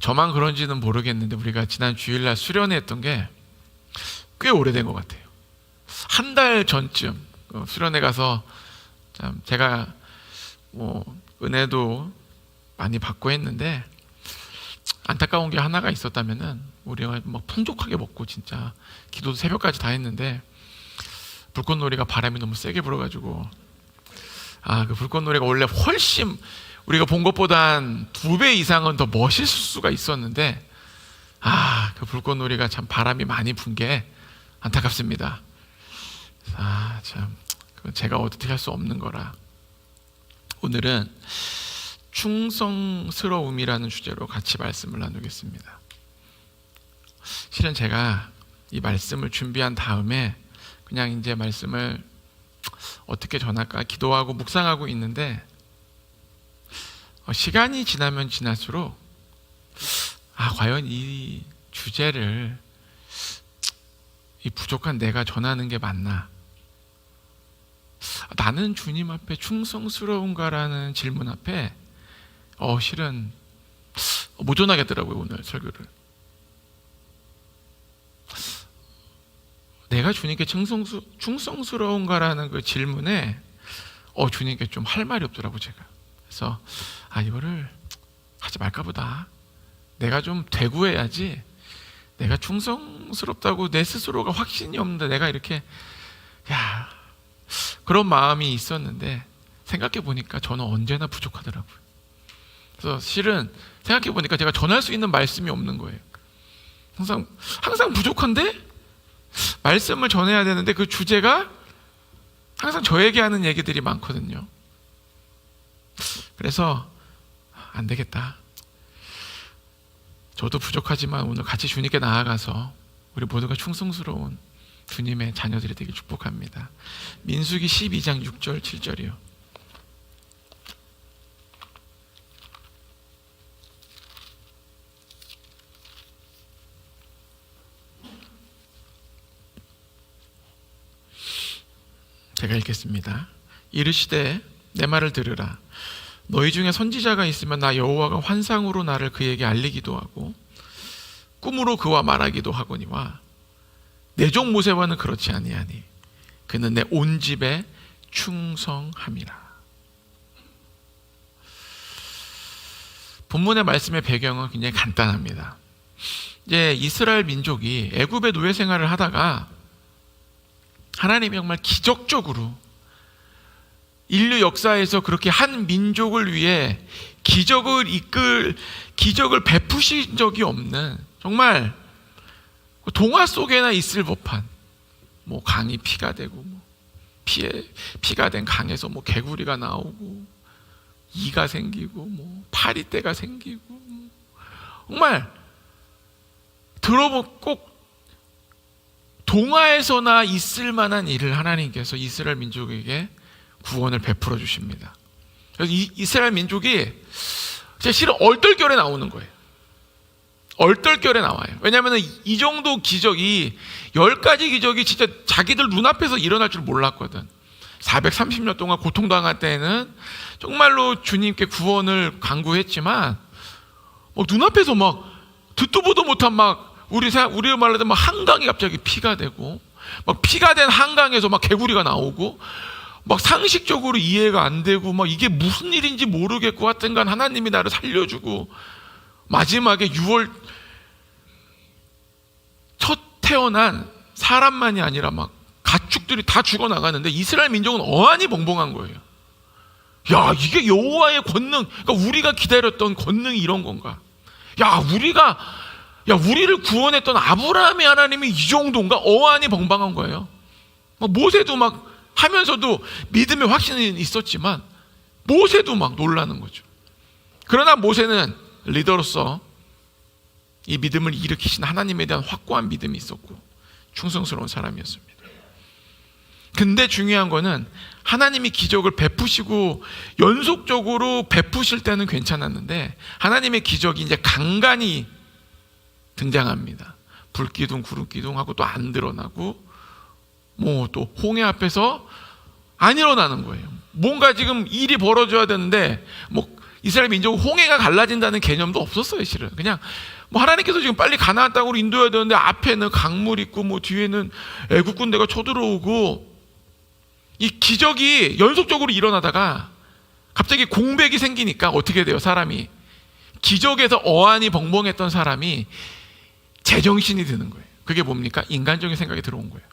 저만 그런지는 모르겠는데 우리가 지난 주일날 수련회 했던 게 꽤 오래된 것 같아요. 한 달 전쯤 수련회 가서 참 제가 은혜도 많이 받고 했는데 안타까운 게 하나가 있었다면은 우리가 막 풍족하게 먹고 진짜 기도도 새벽까지 다 했는데 불꽃놀이가 바람이 너무 세게 불어가지고 그 불꽃놀이가 원래 훨씬 우리가 본 것보다 한 2배 이상은 더 멋있을 수가 있었는데 그 불꽃놀이가 참 바람이 많이 분 게 안타깝습니다. 참 그건 제가 어떻게 할 수 없는 거라. 오늘은 충성스러움이라는 주제로 같이 말씀을 나누겠습니다. 실은 제가 이 말씀을 준비한 다음에 그냥 이제 말씀을 어떻게 전할까 기도하고 묵상하고 있는데 시간이 지나면 지날수록 과연 이 주제를 이 부족한 내가 전하는 게 맞나? 나는 주님 앞에 충성스러운가라는 질문 앞에 실은 못 전하겠더라고요. 오늘 설교를. 내가 주님께 충성스러운가라는 그 질문에 주님께 좀 할 말이 없더라고 제가. 그래서 이거를 하지 말까 보다. 내가 좀 되구해야지. 내가 충성스럽다고 내 스스로가 확신이 없는데 내가 이렇게 그런 마음이 있었는데 생각해 보니까 저는 언제나 부족하더라고요. 그래서 실은 생각해 보니까 제가 전할 수 있는 말씀이 없는 거예요. 항상 부족한데 말씀을 전해야 되는데 그 주제가 항상 저에게 하는 얘기들이 많거든요. 그래서 안 되겠다. 저도 부족하지만 오늘 같이 주님께 나아가서 우리 모두가 충성스러운 주님의 자녀들이 되길 축복합니다. 민수기 12장 6절 7절이요. 제가 읽겠습니다. 이르시되 내 말을 들으라. 너희 중에 선지자가 있으면 나 여호와가 환상으로 나를 그에게 알리기도 하고 꿈으로 그와 말하기도 하거니와 내 종 모세와는 그렇지 아니하니 그는 내 온 집에 충성함이라. 본문의 말씀의 배경은 굉장히 간단합니다. 이제 이스라엘 민족이 애굽의 노예 생활을 하다가 하나님이 정말 기적적으로 인류 역사에서 그렇게 한 민족을 위해 기적을 베푸신 적이 없는 정말 동화 속에나 있을 법한 강이 피가 되고 피가 된 강에서 개구리가 나오고 이가 생기고 파리떼가 생기고 정말 들어보면 꼭 동화에서나 있을 만한 일을 하나님께서 이스라엘 민족에게 구원을 베풀어 주십니다. 그래서 이스라엘 민족이 실은 얼떨결에 나오는 거예요. 얼떨결에 나와요. 왜냐하면 이 정도 기적이 10가지 기적이 진짜 자기들 눈앞에서 일어날 줄 몰랐거든. 430년 동안 고통당할 때는 정말로 주님께 구원을 간구했지만 눈앞에서 듣도 보도 못한 우리 말로 하면 한강이 갑자기 피가 되고 피가 된 한강에서 개구리가 나오고 상식적으로 이해가 안 되고 이게 무슨 일인지 모르겠고 하여튼간 하나님이 나를 살려주고 마지막에 6월 첫 태어난 사람만이 아니라 가축들이 다 죽어나가는데 이스라엘 민족은 어안이 벙벙한 거예요. 이게 여호와의 권능, 그러니까 우리가 기다렸던 권능이 이런 건가? 우리를 구원했던 아브라함의 하나님이 이 정도인가? 어안이 벙벙한 거예요. 모세도 하면서도 믿음의 확신이 있었지만 모세도 놀라는 거죠. 그러나 모세는 리더로서 이 믿음을 일으키신 하나님에 대한 확고한 믿음이 있었고 충성스러운 사람이었습니다. 근데 중요한 거는 하나님이 기적을 베푸시고 연속적으로 베푸실 때는 괜찮았는데 하나님의 기적이 이제 간간히 등장합니다. 불기둥 구름기둥하고 또 안 드러나고 또 홍해 앞에서 안 일어나는 거예요. 뭔가 지금 일이 벌어져야 되는데 이스라엘 민족 홍해가 갈라진다는 개념도 없었어요. 실은 그냥 뭐 하나님께서 지금 빨리 가나안 땅으로 인도해야 되는데 앞에는 강물 있고 뭐 뒤에는 애국 군대가 쳐들어오고, 이 기적이 연속적으로 일어나다가 갑자기 공백이 생기니까 어떻게 돼요? 사람이 기적에서 어안이 벙벙했던 사람이 제정신이 드는 거예요. 그게 뭡니까? 인간적인 생각이 들어온 거예요.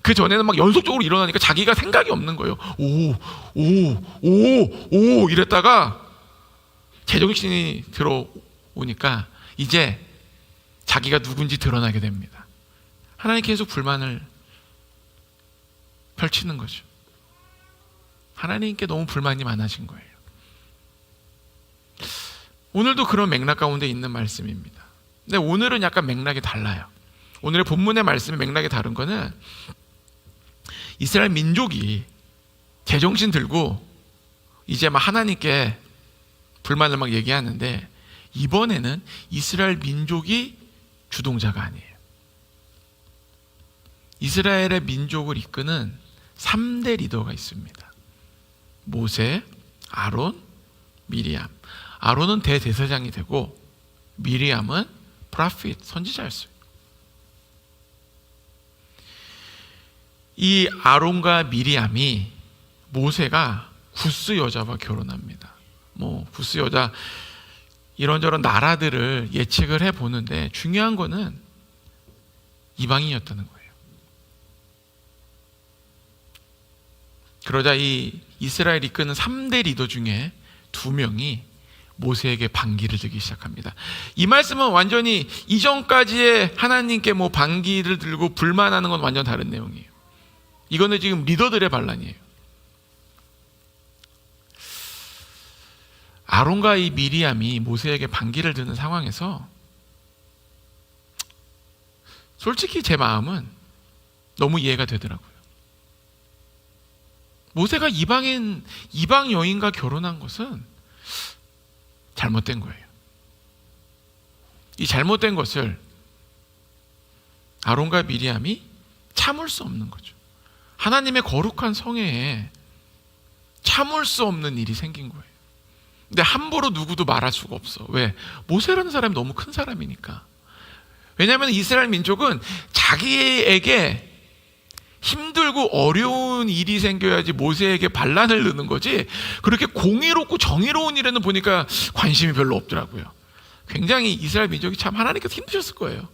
그 전에는 막 연속적으로 일어나니까 자기가 생각이 없는 거예요. 오 이랬다가 제정신이 들어오니까 이제 자기가 누군지 드러나게 됩니다. 하나님 계속 불만을 펼치는 거죠. 하나님께 너무 불만이 많아진 거예요. 오늘도 그런 맥락 가운데 있는 말씀입니다. 근데 오늘은 약간 맥락이 달라요. 오늘의 본문의 말씀의 맥락이 다른 거는 이스라엘 민족이 제정신 들고 이제 막 하나님께 불만을 막 얘기하는데, 이번에는 이스라엘 민족이 주동자가 아니에요. 이스라엘의 민족을 이끄는 3대 리더가 있습니다. 모세, 아론, 미리암. 아론은 대제사장이 되고 미리암은 프라핏, 선지자였어요. 이 아론과 미리암이 모세가 구스 여자와 결혼합니다. 뭐 구스 여자 이런저런 나라들을 예측을 해보는데 중요한 거는 이방인이었다는 거예요. 그러자 이 이스라엘 이끄는 3대 리더 중에 2명이 모세에게 반기를 들기 시작합니다. 이 말씀은 완전히 이전까지의 하나님께 뭐 반기를 들고 불만하는 건 완전 다른 내용이에요. 이거는 지금 리더들의 반란이에요. 아론과 이 미리암이 모세에게 반기를 드는 상황에서 솔직히 제 마음은 너무 이해가 되더라고요. 모세가 이방 여인과 결혼한 것은 잘못된 거예요. 이 잘못된 것을 아론과 미리암이 참을 수 없는 거죠. 하나님의 거룩한 성회에 참을 수 없는 일이 생긴 거예요. 근데 함부로 누구도 말할 수가 없어. 왜? 모세라는 사람이 너무 큰 사람이니까. 왜냐하면 이스라엘 민족은 자기에게 힘들고 어려운 일이 생겨야지 모세에게 반란을 넣는 거지, 그렇게 공의롭고 정의로운 일에는 보니까 관심이 별로 없더라고요. 굉장히 이스라엘 민족이 참 하나님께서 힘드셨을 거예요.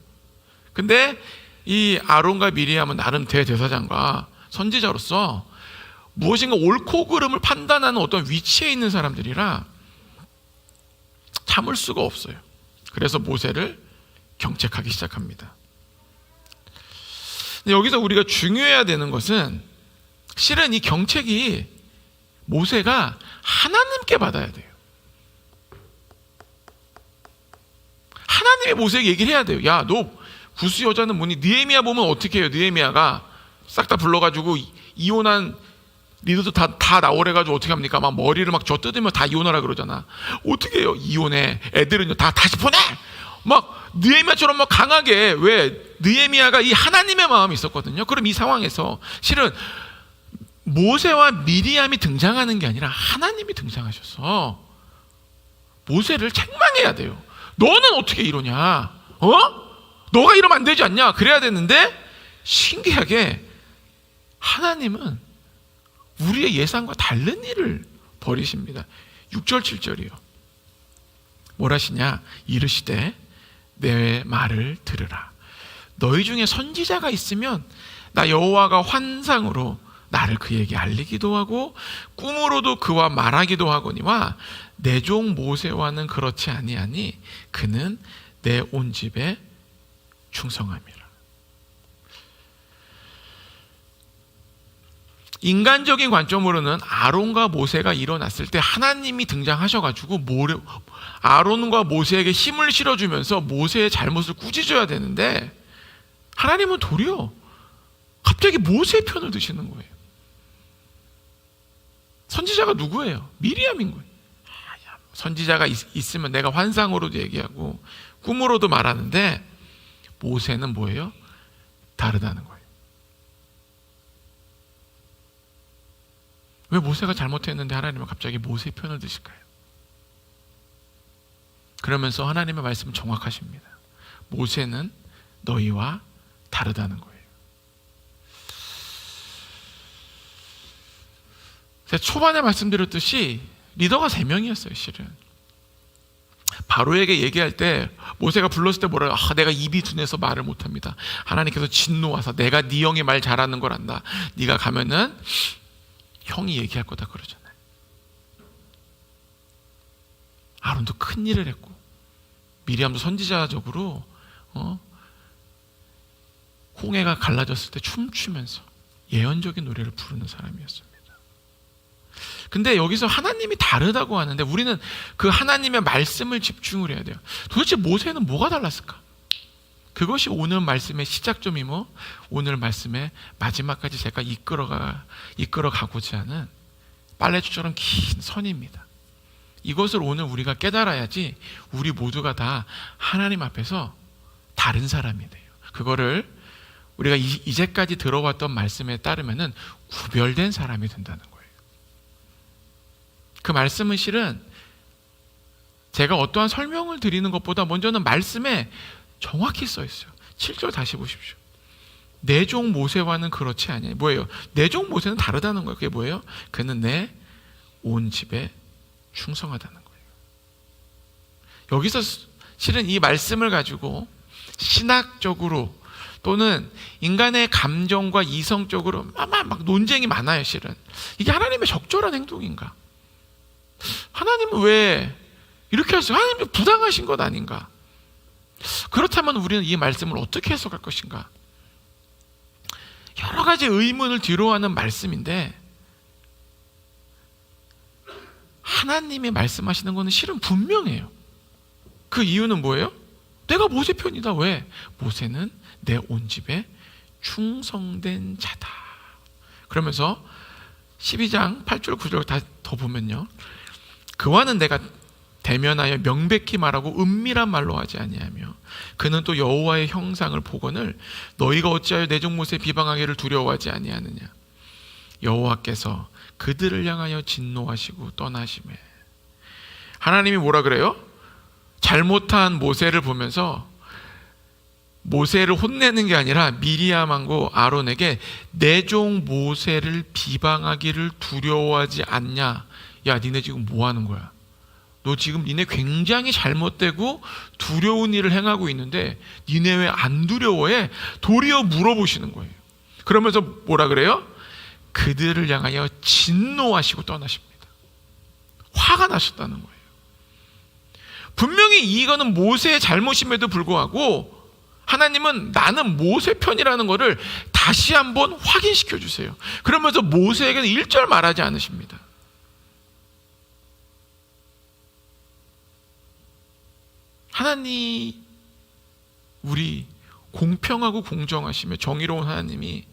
근데 이 아론과 미리암은 나름 대제사장과 선지자로서 무엇인가 옳고 그름을 판단하는 어떤 위치에 있는 사람들이라 참을 수가 없어요. 그래서 모세를 경책하기 시작합니다. 근데 여기서 우리가 중요해야 되는 것은 실은 이 경책이 모세가 하나님께 받아야 돼요. 하나님이 모세에게 얘기를 해야 돼요. 야, 너 구스 여자는 뭐니? 느헤미야 보면 어떻게 해요? 느헤미야가 싹 다 불러가지고 이혼한 리더도 다 나오래가지고 어떻게 합니까? 막 머리를 막 저 뜯으면 다 이혼하라 그러잖아. 어떻게 해요? 이혼해. 애들은요 다 다시 보내. 막 느헤미야처럼 막 강하게, 왜? 느헤미야가 이 하나님의 마음이 있었거든요. 그럼 이 상황에서 실은 모세와 미리암이 등장하는 게 아니라 하나님이 등장하셔서 모세를 책망해야 돼요. 너는 어떻게 이러냐? 너가 이러면 안 되지 않냐? 그래야 되는데 신기하게 하나님은 우리의 예상과 다른 일을 벌이십니다. 6절 7절이요. 뭘 하시냐? 이르시되 내 말을 들으라. 너희 중에 선지자가 있으면 나 여호와가 환상으로 나를 그에게 알리기도 하고 꿈으로도 그와 말하기도 하거니와 내 종 모세와는 그렇지 아니하니 그는 내 온 집에 충성함이라. 인간적인 관점으로는 아론과 모세가 일어났을 때 하나님이 등장하셔가지고 아론과 모세에게 힘을 실어주면서 모세의 잘못을 꾸짖어야 되는데, 하나님은 도리어 갑자기 모세의 편을 드시는 거예요. 선지자가 누구예요? 미리암인 거예요. 선지자가 있으면 내가 환상으로도 얘기하고 꿈으로도 말하는데 모세는 뭐예요? 다르다는 거예요. 왜 모세가 잘못했는데 하나님은 갑자기 모세의 편을 드실까요? 그러면서 하나님의 말씀은 정확하십니다. 모세는 너희와 다르다는 거예요. 제가 초반에 말씀드렸듯이 리더가 3명이었어요. 실은 바로에게 얘기할 때 모세가 불렀을 때 뭐라고? 내가 입이 둔해서 말을 못합니다. 하나님께서 진노하사 내가 네 형이 말 잘하는 걸 안다. 네가 가면은 형이 얘기할 거다 그러잖아요. 아론도 큰 일을 했고 미리암도 선지자적으로 홍해가 갈라졌을 때 춤추면서 예언적인 노래를 부르는 사람이었습니다. 근데 여기서 하나님이 다르다고 하는데 우리는 그 하나님의 말씀을 집중을 해야 돼요. 도대체 모세는 뭐가 달랐을까? 그것이 오늘 말씀의 시작점이며 오늘 말씀의 마지막까지 제가 이끌어가고자 하는 빨래줄처럼 긴 선입니다. 이것을 오늘 우리가 깨달아야지 우리 모두가 다 하나님 앞에서 다른 사람이 돼요. 그거를 우리가 이제까지 들어왔던 말씀에 따르면은 구별된 사람이 된다는 거예요. 그 말씀은 실은 제가 어떠한 설명을 드리는 것보다 먼저는 말씀에 정확히 써 있어요. 7절 다시 보십시오. 내 종 모세와는 그렇지 아니하니. 뭐예요? 내 종 모세는 다르다는 거예요. 그게 뭐예요? 그는 내 온 집에 충성하다는 거예요. 여기서 실은 이 말씀을 가지고 신학적으로 또는 인간의 감정과 이성적으로 막 논쟁이 많아요. 실은 이게 하나님의 적절한 행동인가? 하나님은 왜 이렇게 하세요? 하나님이 부당하신 것 아닌가? 그렇다면 우리는 이 말씀을 어떻게 해석할 것인가? 여러 가지 의문을 뒤로하는 말씀인데 하나님이 말씀하시는 것은 실은 분명해요. 그 이유는 뭐예요? 내가 모세 편이다. 왜? 모세는 내 온 집에 충성된 자다. 그러면서 12장 8절 9절 다 더 보면요, 그와는 내가 대면하여 명백히 말하고 은밀한 말로 하지 아니하며 그는 또 여호와의 형상을 보거늘 너희가 어찌하여 내 종 모세 비방하기를 두려워하지 아니하느냐. 여호와께서 그들을 향하여 진노하시고 떠나시매. 하나님이 뭐라 그래요? 잘못한 모세를 보면서 모세를 혼내는 게 아니라 미리암하고 아론에게 내 종 모세를 비방하기를 두려워하지 않냐. 야, 니네 지금 뭐 하는 거야? 너 지금 니네 굉장히 잘못되고 두려운 일을 행하고 있는데 니네 왜 안 두려워해? 도리어 물어보시는 거예요. 그러면서 뭐라 그래요? 그들을 향하여 진노하시고 떠나십니다. 화가 나셨다는 거예요. 분명히 이거는 모세의 잘못임에도 불구하고 하나님은 나는 모세 편이라는 것을 다시 한번 확인시켜 주세요. 그러면서 모세에게는 1절 말하지 않으십니다. 하나님, 우리 공평하고 공정하시며 정의로운 하나님이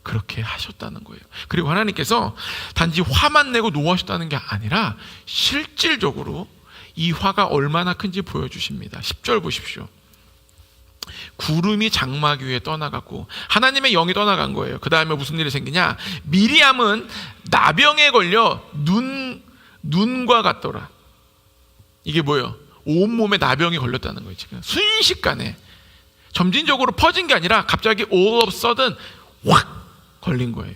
그렇게 하셨다는 거예요. 그리고 하나님께서 단지 화만 내고 노하셨다는 게 아니라 실질적으로 이 화가 얼마나 큰지 보여주십니다. 10절 보십시오. 구름이 장막 위에 떠나갔고 하나님의 영이 떠나간 거예요. 그 다음에 무슨 일이 생기냐? 미리암은 나병에 걸려 눈과 같더라. 이게 뭐예요? 온몸에 나병이 걸렸다는 거예요. 지금 순식간에 점진적으로 퍼진 게 아니라 갑자기 all of a sudden 확 걸린 거예요.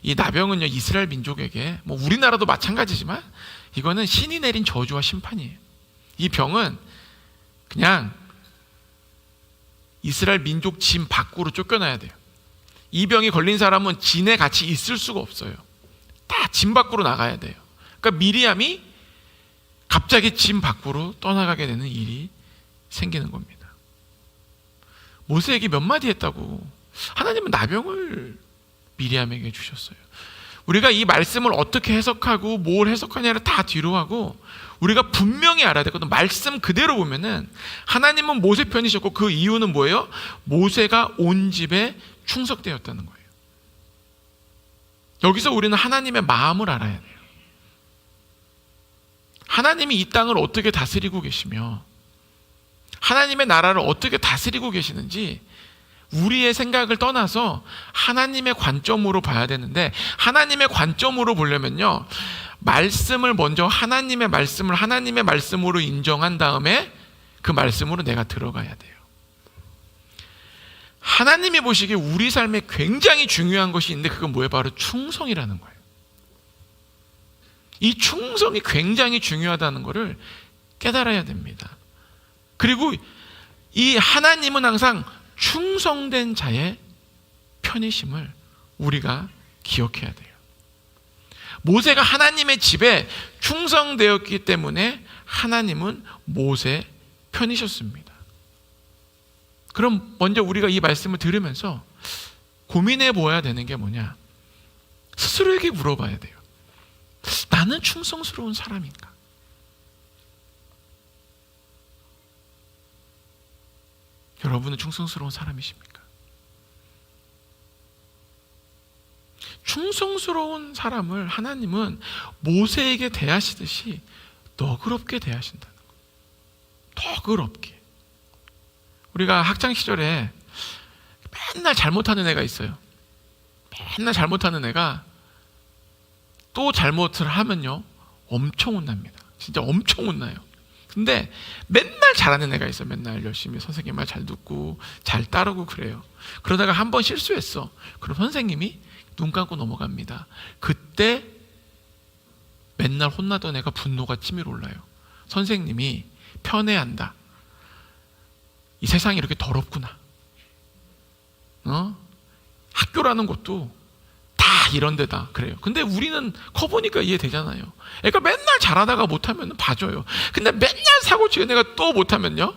이 나병은요, 이스라엘 민족에게 뭐 우리나라도 마찬가지지만 이거는 신이 내린 저주와 심판이에요. 이 병은 그냥 이스라엘 민족 진 밖으로 쫓겨나야 돼요. 이 병이 걸린 사람은 진에 같이 있을 수가 없어요. 다 진 밖으로 나가야 돼요. 그러니까 미리암이 갑자기 진 밖으로 떠나가게 되는 일이 생기는 겁니다. 모세에게 몇 마디 했다고 하나님은 나병을 미리암에게 주셨어요. 우리가 이 말씀을 어떻게 해석하고 뭘 해석하냐를 다 뒤로 하고 우리가 분명히 알아야 되거든. 말씀 그대로 보면은 하나님은 모세 편이셨고 그 이유는 뭐예요? 모세가 온 집에 충성되었다는 거예요. 여기서 우리는 하나님의 마음을 알아야 돼요. 하나님이 이 땅을 어떻게 다스리고 계시며 하나님의 나라를 어떻게 다스리고 계시는지 우리의 생각을 떠나서 하나님의 관점으로 봐야 되는데 하나님의 관점으로 보려면요, 말씀을 먼저 하나님의 말씀을 하나님의 말씀으로 인정한 다음에 그 말씀으로 내가 들어가야 돼요. 하나님이 보시기에 우리 삶에 굉장히 중요한 것이 있는데 그건 뭐예요? 바로 충성이라는 거예요. 이 충성이 굉장히 중요하다는 것을 깨달아야 됩니다. 그리고 이 하나님은 항상 충성된 자의 편이심을 우리가 기억해야 돼요. 모세가 하나님의 집에 충성되었기 때문에 하나님은 모세 편이셨습니다. 그럼 먼저 우리가 이 말씀을 들으면서 고민해 보아야 되는 게 뭐냐? 스스로에게 물어봐야 돼요. 나는 충성스러운 사람인가? 여러분은 충성스러운 사람이십니까? 충성스러운 사람을 하나님은 모세에게 대하시듯이 너그럽게 대하신다는 거예요. 너그럽게. 우리가 학창시절에 맨날 잘못하는 애가 있어요. 맨날 잘못하는 애가 또 잘못을 하면요 엄청 혼납니다. 진짜 엄청 혼나요. 근데 맨날 잘하는 애가 있어요. 맨날 열심히 선생님 말 잘 듣고 잘 따르고 그래요. 그러다가 한 번 실수했어. 그럼 선생님이 눈 감고 넘어갑니다. 그때 맨날 혼나던 애가 분노가 치밀어 올라요. 선생님이 편애한다. 이 세상이 이렇게 더럽구나. 학교라는 것도 다 이런 데다 그래요. 근데 우리는 커보니까 이해되잖아요. 애가 맨날 잘하다가 못하면 봐줘요. 근데 맨날 사고치는 애가 또 못하면요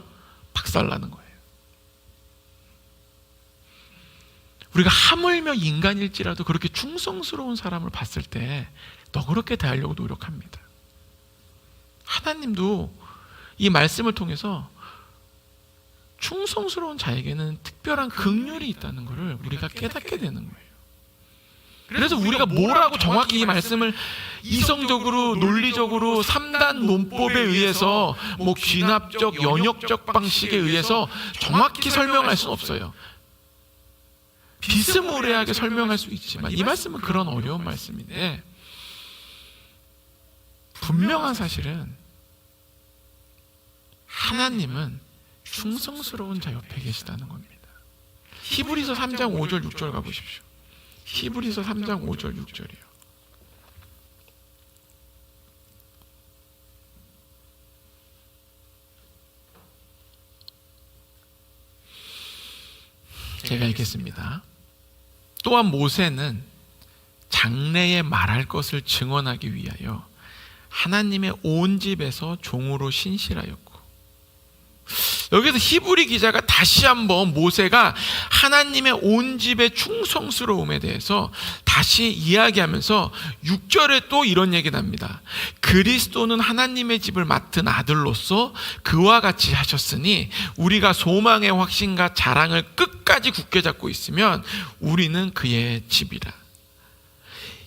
박살나는 거예요. 우리가 하물며 인간일지라도 그렇게 충성스러운 사람을 봤을 때 너그럽게 대하려고 노력합니다. 하나님도 이 말씀을 통해서 충성스러운 자에게는 특별한 긍휼이 있다는 것을 우리가 깨닫게 되는 거예요. 그래서 우리가 뭐라고 정확히 이 말씀을 이성적으로 논리적으로 3단 논법에 의해서 뭐 귀납적 연역적 방식에 의해서 정확히 설명할 수는 없어요. 비스무리하게 설명할 수 있지만 이 말씀은 그런 어려운 말씀인데 분명한 사실은 하나님은 충성스러운 자 옆에 계시다는 겁니다. 히브리서 3장 5절 6절 가보십시오. 히브리서 3장 5절 6절이요. 제가 읽겠습니다. 또한 모세는 장래에 말할 것을 증언하기 위하여 하나님의 온 집에서 종으로 신실하였고, 여기서 히브리 기자가 다시 한번 모세가 하나님의 온 집의 충성스러움에 대해서 다시 이야기하면서 6절에 또 이런 얘기 납니다. 그리스도는 하나님의 집을 맡은 아들로서 그와 같이 하셨으니 우리가 소망의 확신과 자랑을 끝까지 굳게 잡고 있으면 우리는 그의 집이라.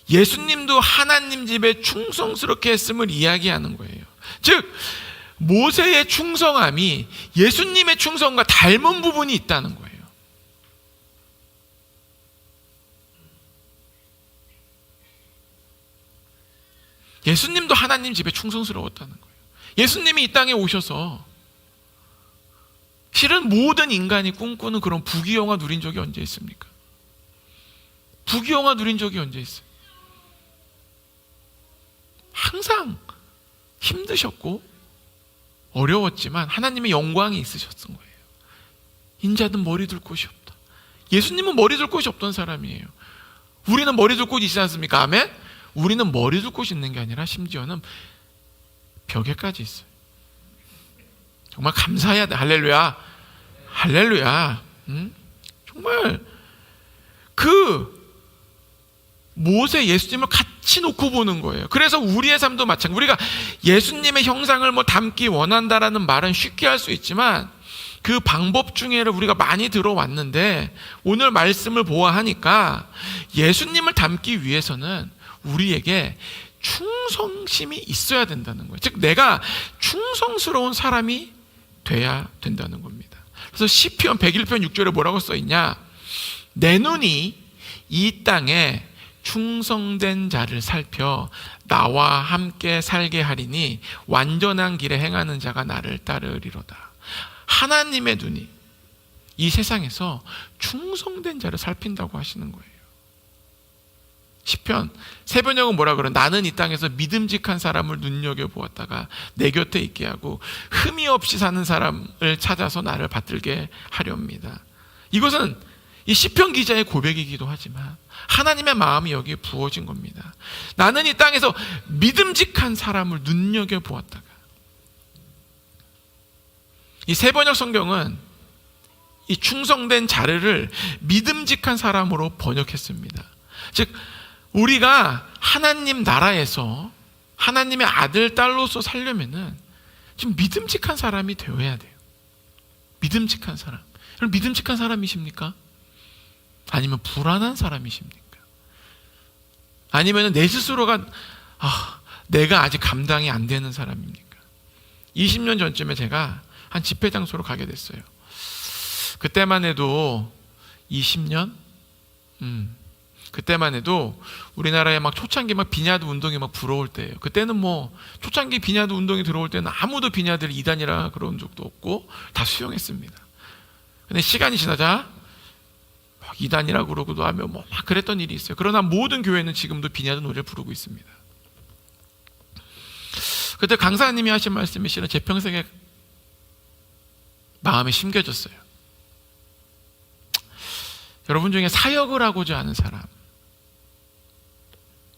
예수님도 하나님 집에 충성스럽게 했음을 이야기하는 거예요. 즉 모세의 충성함이 예수님의 충성과 닮은 부분이 있다는 거예요. 예수님도 하나님 집에 충성스러웠다는 거예요. 예수님이 이 땅에 오셔서 실은 모든 인간이 꿈꾸는 그런 부귀영화 누린 적이 언제 있습니까? 부귀영화 누린 적이 언제 있어요? 항상 힘드셨고 어려웠지만 하나님의 영광이 있으셨던 거예요. 인자는 머리 둘 곳이 없다. 예수님은 머리 둘 곳이 없던 사람이에요. 우리는 머리 둘 곳이 있지 않습니까? 아멘? 우리는 머리 둘 곳이 있는 게 아니라 심지어는 벽에까지 있어요. 정말 감사해야 돼. 할렐루야. 할렐루야. 정말 그 모세 예수님을 같이 놓고 보는 거예요. 그래서 우리의 삶도 마찬가지. 우리가 예수님의 형상을 뭐 담기 원한다라는 말은 쉽게 할 수 있지만 그 방법 중에를 우리가 많이 들어왔는데 오늘 말씀을 보아하니까 예수님을 닮기 위해서는 우리에게 충성심이 있어야 된다는 거예요. 즉 내가 충성스러운 사람이 돼야 된다는 겁니다. 그래서 시편 101편 6절에 뭐라고 써있냐? 내 눈이 이 땅에 충성된 자를 살펴 나와 함께 살게 하리니 완전한 길에 행하는 자가 나를 따르리로다. 하나님의 눈이 이 세상에서 충성된 자를 살핀다고 하시는 거예요. 시편 새번역은 뭐라 그래? 나는 이 땅에서 믿음직한 사람을 눈여겨보았다가 내 곁에 있게 하고 흠이 없이 사는 사람을 찾아서 나를 받들게 하렵니다. 이것은 이 시편 기자의 고백이기도 하지만 하나님의 마음이 여기에 부어진 겁니다. 나는 이 땅에서 믿음직한 사람을 눈여겨보았다가. 이 새번역 성경은 이 충성된 자를 믿음직한 사람으로 번역했습니다. 즉 우리가 하나님 나라에서 하나님의 아들, 딸로서 살려면은 지금 믿음직한 사람이 되어야 돼요. 믿음직한 사람. 여러분 믿음직한 사람이십니까? 아니면 불안한 사람이십니까? 아니면 내 스스로가 내가 아직 감당이 안 되는 사람입니까? 20년 전쯤에 제가 한 집회 장소로 가게 됐어요. 그때만 해도 20년? 그때만 해도 우리나라에 막 초창기 막 비냐드 운동이 막 불어올 때예요. 그때는 뭐 초창기 비냐드 운동이 들어올 때는 아무도 비냐드를 이단이라 그런 적도 없고 다 수용했습니다. 근데 시간이 지나자 막 이단이라 그러고도 하며 뭐 막 그랬던 일이 있어요. 그러나 모든 교회는 지금도 비냐드 노래를 부르고 있습니다. 그때 강사님이 하신 말씀이 실은 제 평생에 마음에 심겨졌어요. 여러분 중에 사역을 하고자 하는 사람,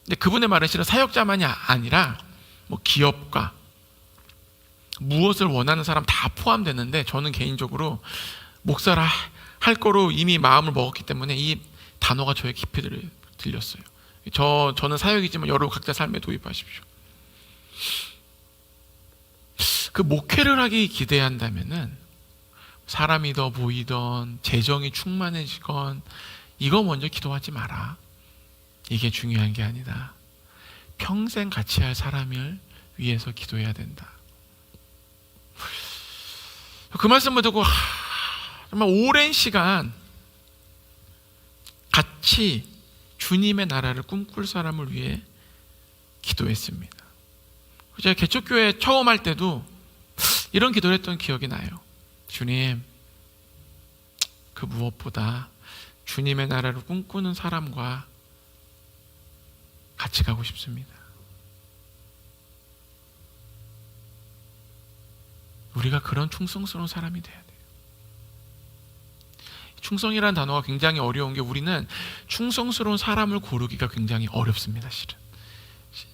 근데 그분의 말은 실은 사역자만이 아니라 뭐 기업가, 무엇을 원하는 사람 다 포함되는데 저는 개인적으로 목사라 할 거로 이미 마음을 먹었기 때문에 이 단어가 저의 깊이 들렸어요. 저는 사역이지만 여러분 각자 삶에 도입하십시오. 그 목회를 하기 기대한다면은 사람이 더 보이던 재정이 충만해지건 이거 먼저 기도하지 마라. 이게 중요한 게 아니다. 평생 같이 할 사람을 위해서 기도해야 된다. 그 말씀을 듣고 정말 오랜 시간 같이 주님의 나라를 꿈꿀 사람을 위해 기도했습니다. 제가 개척교회 처음 할 때도 이런 기도를 했던 기억이 나요. 주님, 그 무엇보다 주님의 나라를 꿈꾸는 사람과 같이 가고 싶습니다. 우리가 그런 충성스러운 사람이 돼야 돼요. 충성이라는 단어가 굉장히 어려운 게 우리는 충성스러운 사람을 고르기가 굉장히 어렵습니다. 실은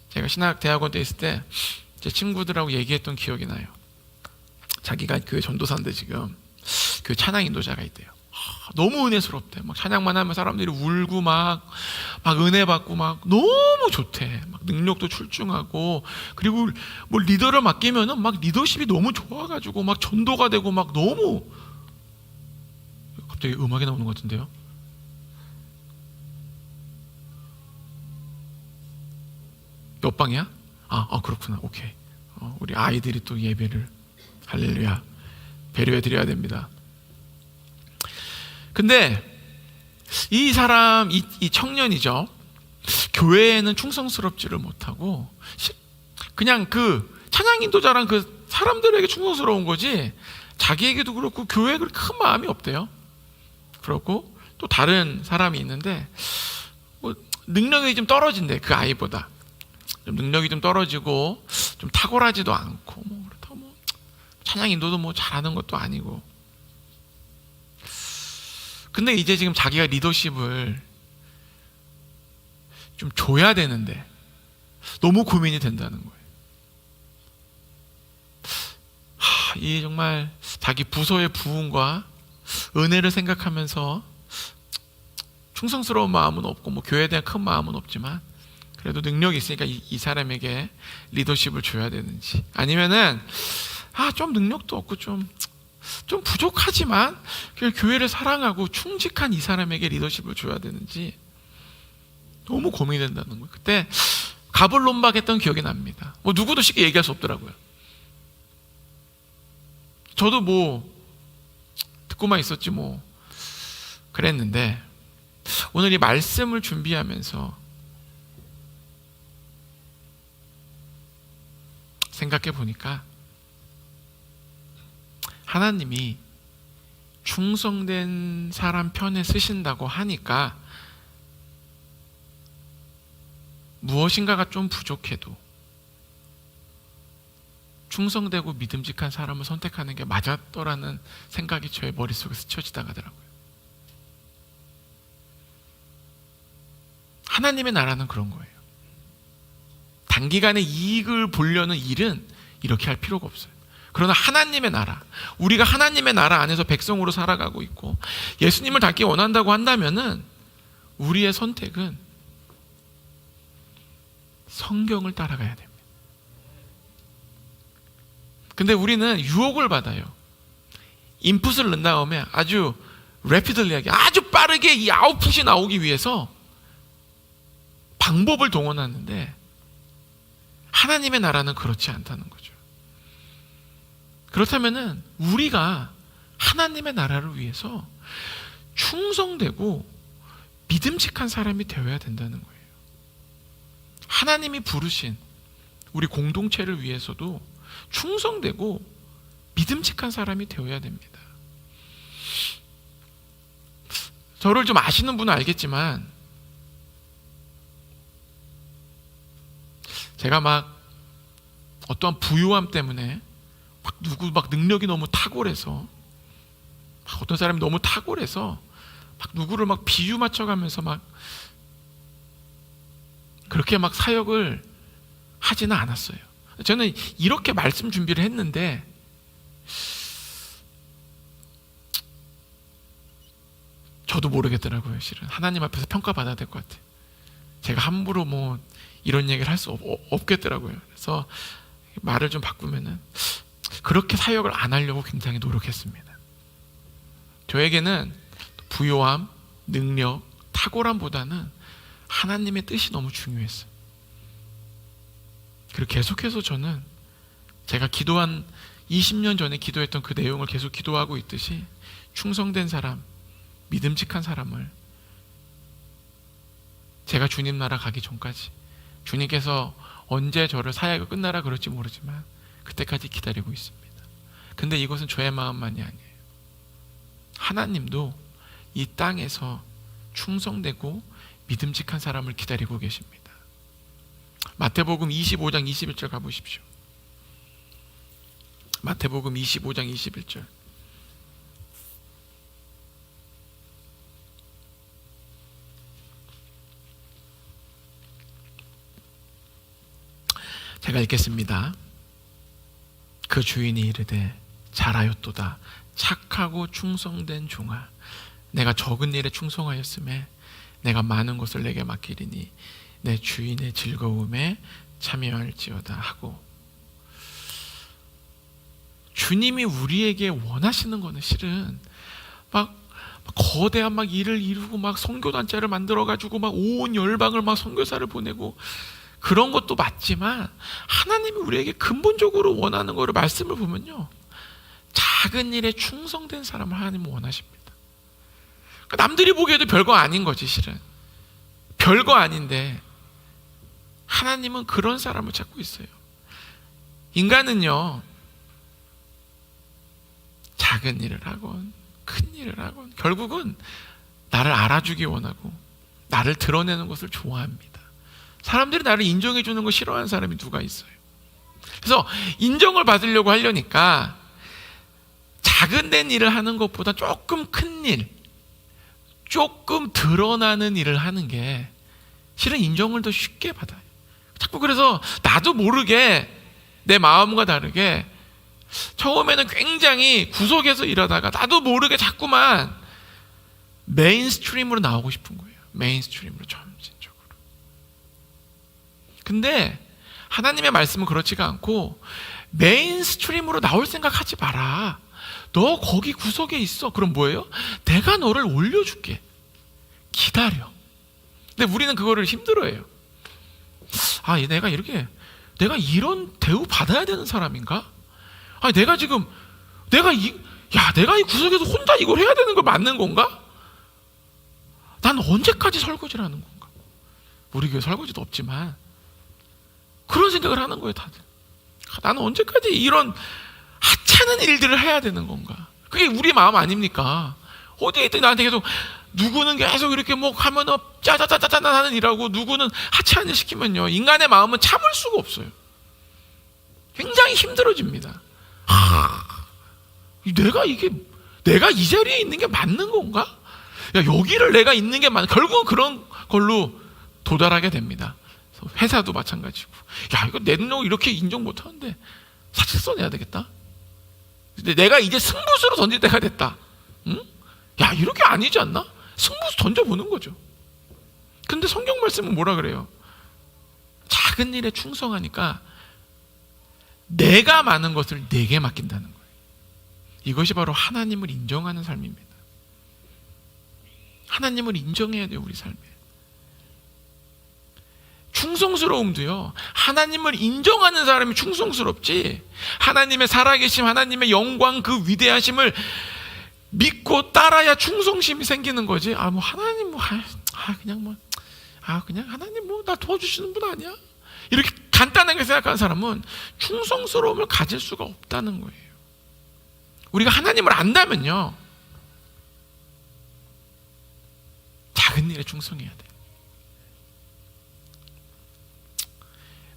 제가 신학대학원 때 있을 때 제 친구들하고 얘기했던 기억이 나요. 자기가 교회 전도사인데 지금 교회 찬양 인도자가 있대요. 너무 은혜스럽대. 막 찬양만 하면 사람들이 울고 막 은혜 받고 막 너무 좋대. 막 능력도 출중하고 그리고 뭐 리더를 맡기면은 막 리더십이 너무 좋아가지고 막 전도가 되고 막 너무. 갑자기 음악이 나오는 것 같은데요. 옆방이야? 그렇구나. 오케이. 우리 아이들이 또 예배를 할렐루야 배려해 드려야 됩니다. 근데 이 사람, 이 청년이죠. 교회에는 충성스럽지를 못하고 그냥 그 찬양 인도자랑 그 사람들에게 충성스러운 거지 자기에게도 그렇고 교회에 그렇게 큰 마음이 없대요. 그렇고 또 다른 사람이 있는데 뭐 능력이 좀 떨어진대. 그 아이보다 좀 능력이 좀 떨어지고 좀 탁월하지도 않고 뭐 그렇다고 뭐 찬양 인도도 뭐 잘하는 것도 아니고. 근데 이제 지금 자기가 리더십을 좀 줘야 되는데 너무 고민이 된다는 거예요. 이 정말 자기 부서의 부흥과 은혜를 생각하면서 충성스러운 마음은 없고 뭐 교회에 대한 큰 마음은 없지만 그래도 능력이 있으니까 이 사람에게 리더십을 줘야 되는지, 아니면은 좀 능력도 없고 좀 부족하지만 교회를 사랑하고 충직한 이 사람에게 리더십을 줘야 되는지 너무 고민이 된다는 거예요. 그때 가불론박했던 기억이 납니다. 뭐 누구도 쉽게 얘기할 수 없더라고요. 저도 뭐 듣고만 있었지 뭐 그랬는데 오늘 이 말씀을 준비하면서 생각해 보니까 하나님이 충성된 사람 편에 쓰신다고 하니까 무엇인가가 좀 부족해도 충성되고 믿음직한 사람을 선택하는 게 맞았더라는 생각이 저의 머릿속에 스쳐지다 가더라고요. 하나님의 나라는 그런 거예요. 단기간에 이익을 보려는 일은 이렇게 할 필요가 없어요. 그러나 하나님의 나라, 우리가 하나님의 나라 안에서 백성으로 살아가고 있고 예수님을 닮기 원한다고 한다면은 우리의 선택은 성경을 따라가야 됩니다. 근데 우리는 유혹을 받아요. 인풋을 넣은 다음에 아주 래피들리하게 아주 빠르게 이 아웃풋이 나오기 위해서 방법을 동원하는데 하나님의 나라는 그렇지 않다는 거죠. 그렇다면은 우리가 하나님의 나라를 위해서 충성되고 믿음직한 사람이 되어야 된다는 거예요. 하나님이 부르신 우리 공동체를 위해서도 충성되고 믿음직한 사람이 되어야 됩니다. 저를 좀 아시는 분은 알겠지만 제가 막 어떠한 부유함 때문에 막 능력이 너무 탁월해서 어떤 사람이 너무 탁월해서 막 누구를 막 비유 맞춰가면서 막 그렇게 막 사역을 하지는 않았어요. 저는 이렇게 말씀 준비를 했는데 저도 모르겠더라고요. 실은 하나님 앞에서 평가받아야 될 것 같아요. 제가 함부로 뭐 이런 얘기를 할 수 없겠더라고요. 그래서 말을 좀 바꾸면은 그렇게 사역을 안 하려고 굉장히 노력했습니다. 저에게는 부요함, 능력, 탁월함보다는 하나님의 뜻이 너무 중요했어요. 그리고 계속해서 저는 제가 기도한 20년 전에 기도했던 그 내용을 계속 기도하고 있듯이 충성된 사람, 믿음직한 사람을 제가 주님 나라 가기 전까지 주님께서 언제 저를 사역을 끝나라 그럴지 모르지만 그때까지 기다리고 있습니다. 근데 이것은 저의 마음만이 아니에요. 하나님도 이 땅에서 충성되고 믿음직한 사람을 기다리고 계십니다. 마태복음 25장 21절 가보십시오. 마태복음 25장 21절. 제가 읽겠습니다. 그 주인이 이르되 잘하였도다 착하고 충성된 종아 내가 적은 일에 충성하였음에 내가 많은 것을 내게 맡기리니 내 주인의 즐거움에 참여할지어다 하고, 주님이 우리에게 원하시는 거는 실은 막 거대한 막 일을 이루고 막 선교단체를 만들어가지고 막 온 열방을 막 선교사를 보내고 그런 것도 맞지만 하나님이 우리에게 근본적으로 원하는 거를 말씀을 보면요, 작은 일에 충성된 사람을 하나님은 원하십니다. 그러니까 남들이 보기에도 별거 아닌 거지. 실은 별거 아닌데 하나님은 그런 사람을 찾고 있어요. 인간은요, 작은 일을 하건 큰 일을 하건 결국은 나를 알아주기 원하고 나를 드러내는 것을 좋아합니다. 사람들이 나를 인정해 주는 거 싫어하는 사람이 누가 있어요? 그래서 인정을 받으려고 하려니까 작은 된 일을 하는 것보다 조금 큰 일, 조금 드러나는 일을 하는 게 실은 인정을 더 쉽게 받아요. 자꾸 그래서 나도 모르게 내 마음과 다르게 처음에는 굉장히 구석에서 일하다가 나도 모르게 자꾸만 메인스트림으로 나오고 싶은 거예요. 메인스트림으로 점진적으로. 근데 하나님의 말씀은 그렇지가 않고 메인스트림으로 나올 생각하지 마라. 너 거기 구석에 있어. 그럼 뭐예요? 내가 너를 올려줄게. 기다려. 근데 우리는 그거를 힘들어해요. 아, 내가 이런 대우 받아야 되는 사람인가? 아니, 내가 이 구석에서 혼자 이걸 해야 되는 거 맞는 건가? 난 언제까지 설거지를 하는 건가? 우리 교회 설거지도 없지만 그런 생각을 하는 거예요, 다들. 나는 언제까지 이런 하찮은 일들을 해야 되는 건가? 그게 우리 마음 아닙니까? 어디에 있든 나한테 계속 누구는 계속 이렇게 뭐 하면 짜자자자자 하는 일하고 누구는 하찮은 일 시키면요, 인간의 마음은 참을 수가 없어요. 굉장히 힘들어집니다. 내가 이 자리에 있는 게 맞는 건가? 야, 여기를 내가 있는 게 결국은 그런 걸로 도달하게 됩니다. 회사도 마찬가지고, 야, 이거 내 능력 이렇게 인정 못 하는데 사직서 내야 되겠다. 근데 내가 이제 승부수로 던질 때가 됐다. 응? 야, 이렇게 아니지 않나? 승부수 던져보는 거죠. 근데 성경 말씀은 뭐라 그래요? 작은 일에 충성하니까 내가 많은 것을 내게 맡긴다는 거예요. 이것이 바로 하나님을 인정하는 삶입니다. 하나님을 인정해야 돼요, 우리 삶에. 충성스러움도요, 하나님을 인정하는 사람이 충성스럽지, 하나님의 살아계심, 하나님의 영광, 그 위대하심을 믿고 따라야 충성심이 생기는 거지. 하나님 그냥 하나님 나 도와주시는 분 아니야? 이렇게 간단하게 생각하는 사람은 충성스러움을 가질 수가 없다는 거예요. 우리가 하나님을 안다면요, 작은 일에 충성해야 돼.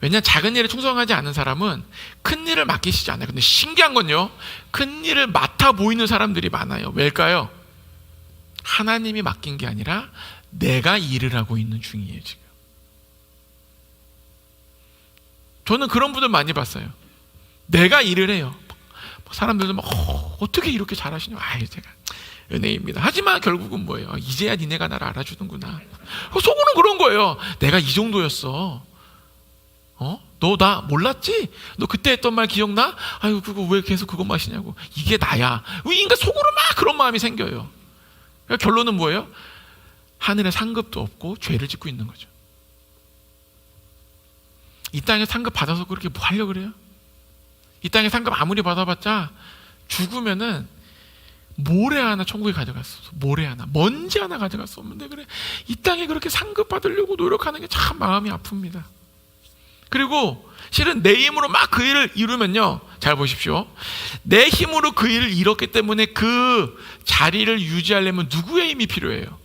왜냐하면 작은 일에 충성하지 않은 사람은 큰 일을 맡기시지 않아요. 근데 신기한 건요, 큰 일을 맡아 보이는 사람들이 많아요. 왜일까요? 하나님이 맡긴 게 아니라 내가 일을 하고 있는 중이에요, 지금. 저는 그런 분들 많이 봤어요. 내가 일을 해요. 사람들도 어떻게 이렇게 잘하시냐? 제가 은혜입니다. 하지만 결국은 뭐예요? 이제야 니네가 나를 알아주는구나. 속으로는 그런 거예요. 내가 이 정도였어. 너 나 몰랐지? 너 그때 했던 말 기억나? 아유, 그거 왜 계속 그것만 하시냐고. 이게 나야. 인간 속으로 막 그런 마음이 생겨요. 그러니까 결론은 뭐예요? 하늘에 상급도 없고 죄를 짓고 있는 거죠. 이 땅에 상급 받아서 그렇게 뭐 하려고 그래요? 이 땅에 상급 아무리 받아봤자 죽으면은 모래 하나 천국에 가져갔어. 모래 하나, 먼지 하나 가져갔어. 없는데 그래, 이 땅에 그렇게 상급 받으려고 노력하는 게 참 마음이 아픕니다. 그리고 실은 내 힘으로 막 그 일을 이루면요, 잘 보십시오, 내 힘으로 그 일을 이뤘기 때문에 그 자리를 유지하려면 누구의 힘이 필요해요?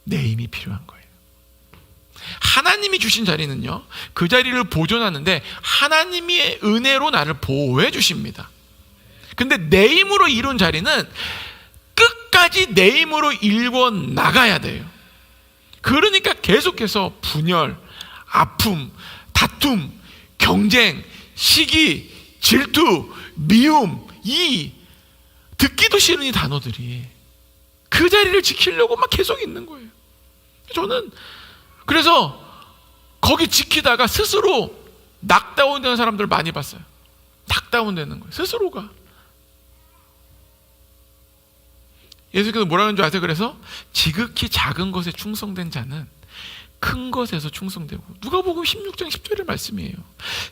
내 힘이 필요한 거예요. 하나님이 주신 자리는요, 그 자리를 보존하는데 하나님의 은혜로 나를 보호해 주십니다. 근데 내 힘으로 이룬 자리는 끝까지 내 힘으로 일궈 나가야 돼요. 그러니까 계속해서 분열, 아픔, 다툼, 경쟁, 시기, 질투, 미움, 이 듣기도 싫은 이 단어들이 그 자리를 지키려고 막 계속 있는 거예요. 저는 그래서 거기 지키다가 스스로 낙다운 되는 사람들 많이 봤어요. 낙다운 되는 거예요, 스스로가. 예수님께서 뭐라는 줄 아세요? 그래서 지극히 작은 것에 충성된 자는 큰 것에서 충성되고, 누가복음 16장 10절의 말씀이에요.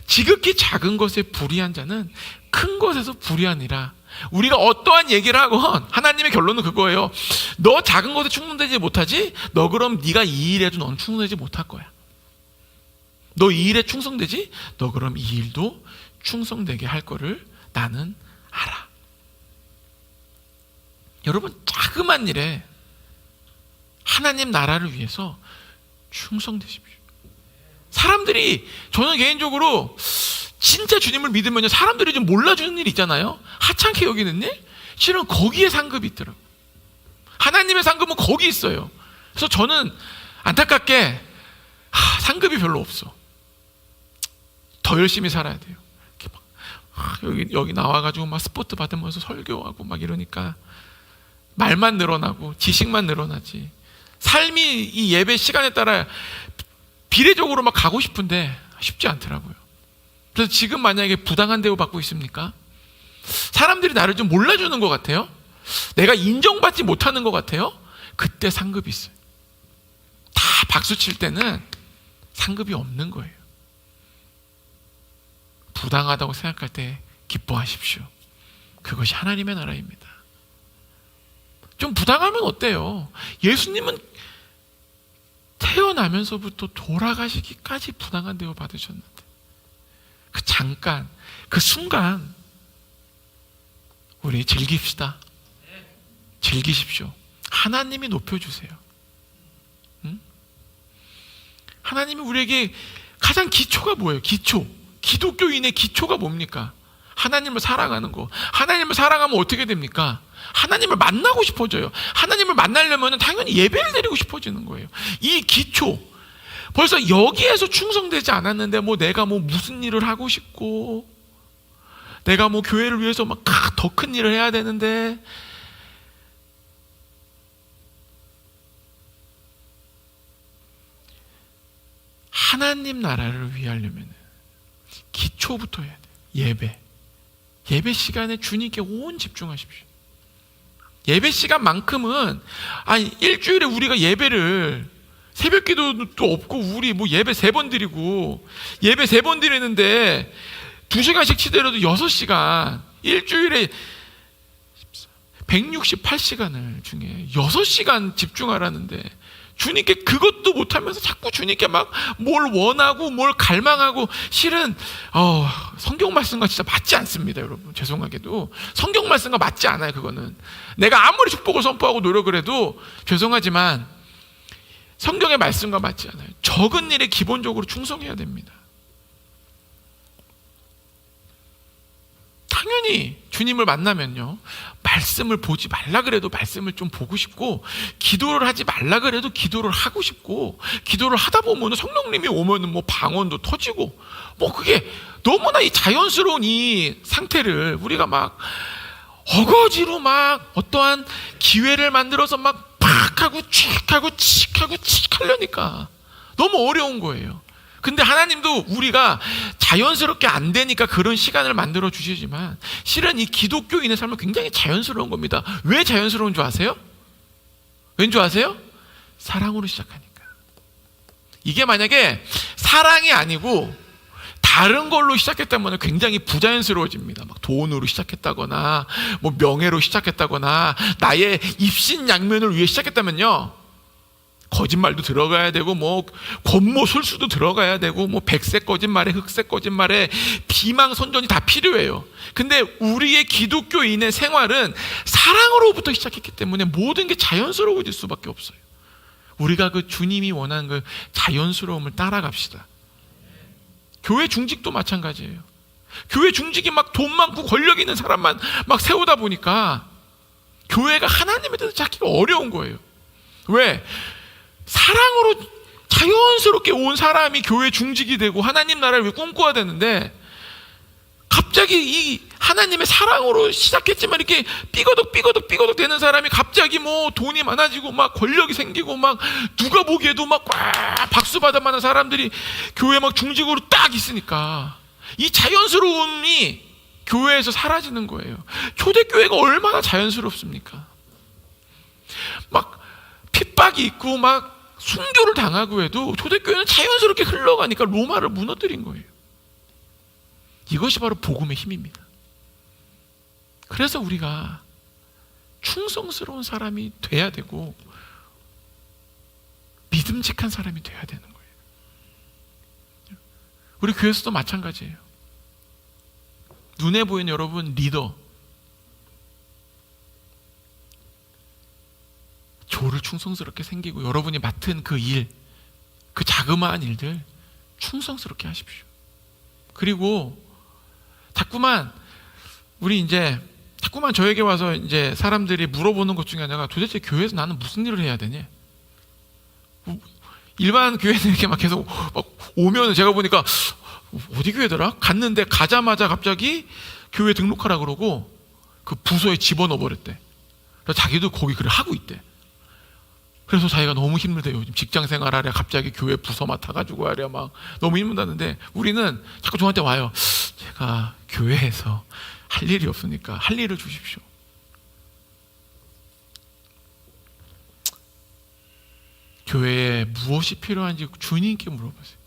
지극히 작은 것에 불의한 자는 큰 것에서 불의하니라. 우리가 어떠한 얘기를 하건 하나님의 결론은 그거예요. 너 작은 것에 충성되지 못하지? 너 그럼 네가 이 일에도 넌 충성되지 못할 거야. 너 이 일에 충성되지? 너 그럼 이 일도 충성되게 할 거를 나는 알아. 여러분, 자그만 일에 하나님 나라를 위해서 충성되십시오. 사람들이, 저는 개인적으로 진짜 주님을 믿으면 사람들이 좀 몰라주는 일 있잖아요. 하찮게 여기는 일? 실은 거기에 상급이 있더라고요. 하나님의 상급은 거기 있어요. 그래서 저는 안타깝게 상급이 별로 없어. 더 열심히 살아야 돼요. 이렇게 여기 나와가지고 막 스포트 받으면서 설교하고 막 이러니까 말만 늘어나고 지식만 늘어나지, 삶이 이 예배 시간에 따라 비례적으로 막 가고 싶은데 쉽지 않더라고요. 그래서 지금 만약에 부당한 대우 받고 있습니까? 사람들이 나를 좀 몰라주는 것 같아요. 내가 인정받지 못하는 것 같아요. 그때 상급이 있어요. 다 박수 칠 때는 상급이 없는 거예요. 부당하다고 생각할 때 기뻐하십시오. 그것이 하나님의 나라입니다. 좀 부당하면 어때요? 예수님은 태어나면서부터 돌아가시기까지 부당한 대우 받으셨는데, 그 잠깐, 그 순간 우리 즐깁시다. 즐기십시오. 하나님이 높여주세요. 응? 하나님이 우리에게 가장 기초가 뭐예요? 기독교인의 기초가 뭡니까? 하나님을 사랑하는 거. 하나님을 사랑하면 어떻게 됩니까? 하나님을 만나고 싶어져요. 하나님을 만나려면 당연히 예배를 드리고 싶어지는 거예요. 이 기초, 벌써 여기에서 충성되지 않았는데 내가 무슨 일을 하고 싶고, 내가 교회를 위해서 막 더 큰 일을 해야 되는데, 하나님 나라를 위하려면 기초부터 해야 돼요. 예배 시간에 주님께 온 집중하십시오. 예배 시간만큼은, 일주일에 우리가 예배를, 새벽 기도도 없고 우리 예배 3번 드리고, 예배 3번 드리는데 2시간씩 치더라도 6시간, 일주일에 168시간을 중에 6시간 집중하라는데, 주님께 그것도 못하면서 자꾸 주님께 막 뭘 원하고 뭘 갈망하고, 실은 성경 말씀과 진짜 맞지 않습니다. 여러분, 죄송하게도 성경 말씀과 맞지 않아요. 그거는 내가 아무리 축복을 선포하고 노력을 해도 죄송하지만 성경의 말씀과 맞지 않아요. 적은 일에 기본적으로 충성해야 됩니다. 당연히 주님을 만나면요, 말씀을 보지 말라 그래도 말씀을 좀 보고 싶고, 기도를 하지 말라 그래도 기도를 하고 싶고, 기도를 하다 보면 성령님이 오면은 방언도 터지고, 그게 너무나 이 자연스러운 이 상태를 우리가 막 어거지로 막 어떠한 기회를 만들어서 막 팍 하고 칙 하고 칙 하고 칙 하려니까 너무 어려운 거예요. 근데 하나님도 우리가 자연스럽게 안 되니까 그런 시간을 만들어 주시지만, 실은 이 기독교인의 삶은 굉장히 자연스러운 겁니다. 왜 자연스러운 줄 아세요? 왠 줄 아세요? 사랑으로 시작하니까. 이게 만약에 사랑이 아니고 다른 걸로 시작했다면 굉장히 부자연스러워집니다. 막 돈으로 시작했다거나 명예로 시작했다거나 나의 입신양면을 위해 시작했다면요, 거짓말도 들어가야 되고 권모 술수도 들어가야 되고 백색 거짓말에 흑색 거짓말에 비망선전이 다 필요해요. 근데 우리의 기독교인의 생활은 사랑으로부터 시작했기 때문에 모든 게 자연스러워질 수밖에 없어요. 우리가 그 주님이 원하는 그 자연스러움을 따라갑시다. 교회 중직도 마찬가지예요. 교회 중직이 막 돈 많고 권력 있는 사람만 막 세우다 보니까 교회가 하나님에 대해서 찾기가 어려운 거예요. 왜? 사랑으로 자연스럽게 온 사람이 교회 중직이 되고 하나님 나라를 꿈꿔야 되는데, 갑자기 이 하나님의 사랑으로 시작했지만 이렇게 삐거덕 되는 사람이 갑자기 돈이 많아지고 막 권력이 생기고 막 누가 보기에도 막 박수 받을 만한 사람들이 교회 막 중직으로 딱 있으니까 이 자연스러움이 교회에서 사라지는 거예요. 초대교회가 얼마나 자연스럽습니까? 막 핍박이 있고 막 순교를 당하고 해도 초대교회는 자연스럽게 흘러가니까 로마를 무너뜨린 거예요. 이것이 바로 복음의 힘입니다. 그래서 우리가 충성스러운 사람이 돼야 되고 믿음직한 사람이 돼야 되는 거예요. 우리 교회에서도 마찬가지예요. 눈에 보이는 여러분 리더, 조를 충성스럽게 생기고 여러분이 맡은 그 일, 그 자그마한 일들 충성스럽게 하십시오. 그리고 자꾸만 저에게 와서 이제 사람들이 물어보는 것 중에 하나가, 도대체 교회에서 나는 무슨 일을 해야 되냐? 일반 교회는 이렇게 막 계속 막 오면 제가 보니까 어디 교회더라? 갔는데 가자마자 갑자기 교회 등록하라 그러고 그 부서에 집어넣어 버렸대. 그래서 자기도 거기 그걸 하고 있대. 그래서 자기가 너무 힘들대요. 요즘 직장 생활하랴 갑자기 교회 부서 맡아가지고 하랴 막 너무 힘들다는데, 우리는 자꾸 저한테 와요. 제가 교회에서 할 일이 없으니까 할 일을 주십시오. 교회에 무엇이 필요한지 주님께 물어보세요.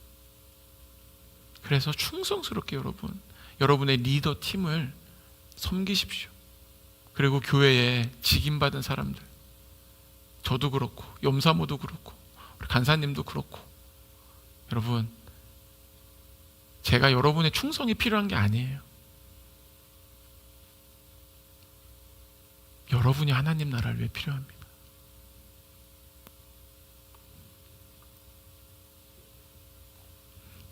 그래서 충성스럽게 여러분의 리더 팀을 섬기십시오. 그리고 교회에 직임받은 사람들, 저도 그렇고 염사모도 그렇고 우리 간사님도 그렇고, 여러분 제가 여러분의 충성이 필요한 게 아니에요. 여러분이 하나님 나라를 위해 필요합니다.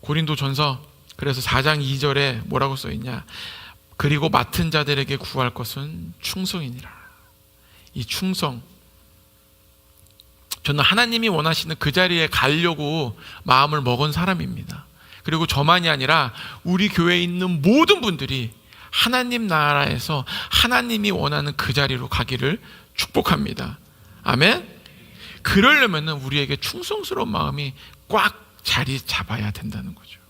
고린도전서 그래서 4장 2절에 뭐라고 써있냐? 그리고 맡은 자들에게 구할 것은 충성이니라. 이 충성, 저는 하나님이 원하시는 그 자리에 가려고 마음을 먹은 사람입니다. 그리고 저만이 아니라 우리 교회에 있는 모든 분들이 하나님 나라에서 하나님이 원하는 그 자리로 가기를 축복합니다. 아멘? 그러려면 우리에게 충성스러운 마음이 꽉 자리 잡아야 된다는 거죠.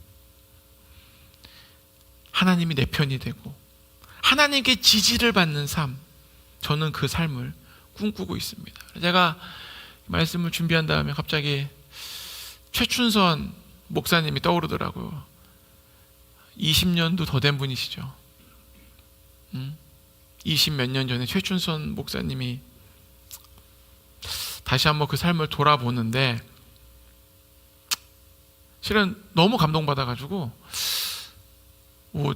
하나님이 내 편이 되고 하나님께 지지를 받는 삶, 저는 그 삶을 꿈꾸고 있습니다. 제가 말씀을 준비한 다음에 갑자기 최춘선 목사님이 떠오르더라고요. 20년도 더 된 분이시죠. 20 몇 년 전에 최춘선 목사님이 다시 한번 그 삶을 돌아보는데 실은 너무 감동받아가지고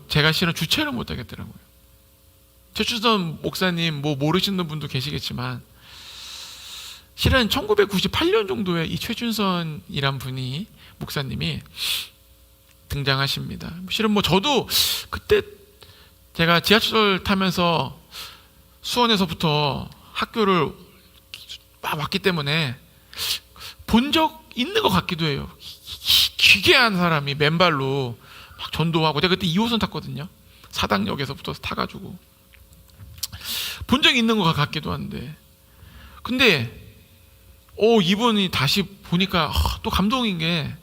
제가 실은 주체를 못하겠더라고요. 최춘선 목사님 모르시는 분도 계시겠지만 실은 1998년 정도에 이 최춘선이란 분이 목사님이 등장하십니다. 실은 저도 그때 제가 지하철 타면서 수원에서부터 학교를 왔기 때문에 본 적 있는 것 같기도 해요. 기괴한 사람이 맨발로 막 전도하고, 제가 그때 2호선 탔거든요. 사당역에서부터 타가지고 본 적이 있는 것 같기도 한데, 근데 이분이 다시 보니까 또 감동인 게,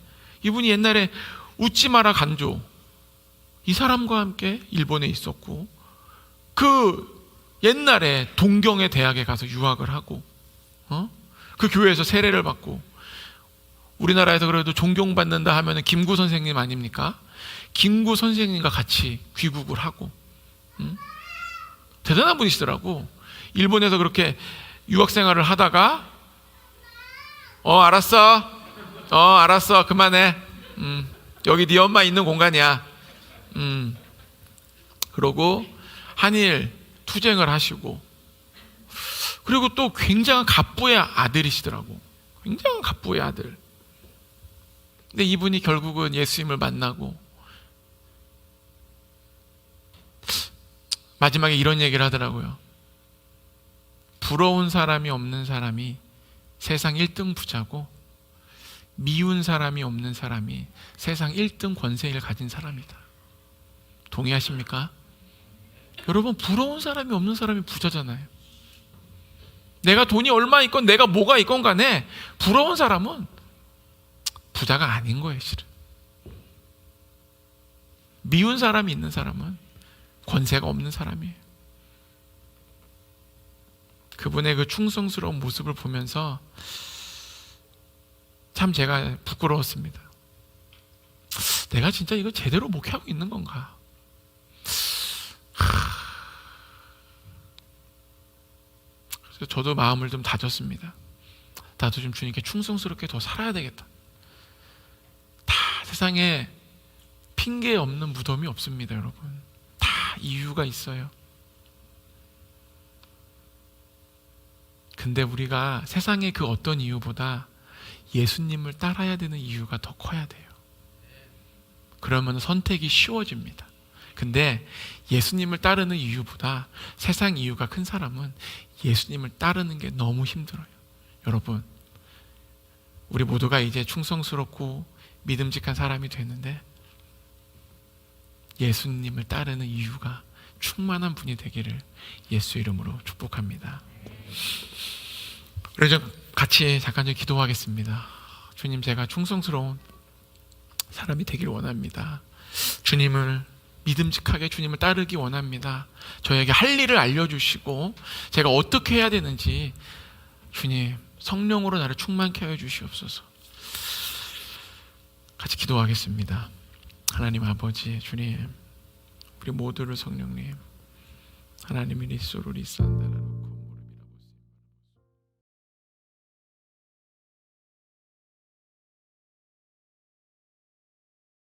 이분이 옛날에 웃지 마라 간조, 이 사람과 함께 일본에 있었고, 그 옛날에 동경의 대학에 가서 유학을 하고, 그 교회에서 세례를 받고, 우리나라에서 그래도 존경받는다 하면은 김구 선생님 아닙니까? 김구 선생님과 같이 귀국을 하고, 대단한 분이시더라고. 일본에서 그렇게 유학 생활을 하다가 알았어 그만해, 여기 네 엄마 있는 공간이야, 그러고 한일 투쟁을 하시고, 그리고 또 굉장한 갑부의 아들이시더라고. 굉장한 갑부의 아들. 근데 이분이 결국은 예수님을 만나고 마지막에 이런 얘기를 하더라고요. 부러운 사람이 없는 사람이 세상 1등 부자고, 미운 사람이 없는 사람이 세상 1등 권세를 가진 사람이다. 동의하십니까? 여러분, 부러운 사람이 없는 사람이 부자잖아요. 내가 돈이 얼마 있건 내가 뭐가 있건 간에 부러운 사람은 부자가 아닌 거예요, 실은. 미운 사람이 있는 사람은 권세가 없는 사람이에요. 그분의 그 충성스러운 모습을 보면서 참 제가 부끄러웠습니다. 내가 진짜 이거 제대로 목회하고 있는 건가? 그래서 저도 마음을 좀 다졌습니다. 나도 좀 주님께 충성스럽게 더 살아야 되겠다. 다 세상에 핑계 없는 무덤이 없습니다, 여러분. 다 이유가 있어요. 근데 우리가 세상의 그 어떤 이유보다 예수님을 따라야 되는 이유가 더 커야 돼요. 그러면 선택이 쉬워집니다. 근데 예수님을 따르는 이유보다 세상 이유가 큰 사람은 예수님을 따르는 게 너무 힘들어요. 여러분, 우리 모두가 이제 충성스럽고 믿음직한 사람이 되는데 예수님을 따르는 이유가 충만한 분이 되기를 예수 이름으로 축복합니다. 그래서 같이 잠깐 좀 기도하겠습니다. 주님, 제가 충성스러운 사람이 되길 원합니다. 주님을 믿음직하게 주님을 따르기 원합니다. 저에게 할 일을 알려주시고 제가 어떻게 해야 되는지 주님 성령으로 나를 충만케 하여 주시옵소서. 같이 기도하겠습니다. 하나님 아버지, 주님, 우리 모두를 성령님, 하나님이 리소로 리산다라로